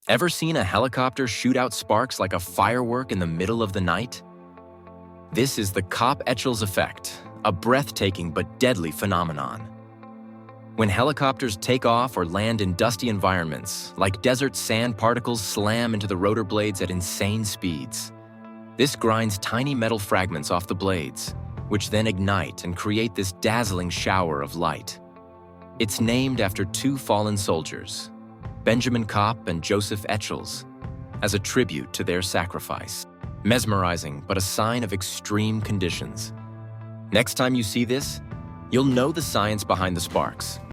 Ever seen a helicopter shoot out sparks like a firework in the middle of the night? This is the Kopp-Etchells effect, a breathtaking but deadly phenomenon. When helicopters take off or land in dusty environments, like desert sand particles slam into the rotor blades at insane speeds. This grinds tiny metal fragments off the blades, which then ignite and create this dazzling shower of light. It's named after two fallen soldiers, Benjamin Kopp and Joseph Etchells, as a tribute to their sacrifice. Mesmerizing, but a sign of extreme conditions. Next time you see this, you'll know the science behind the sparks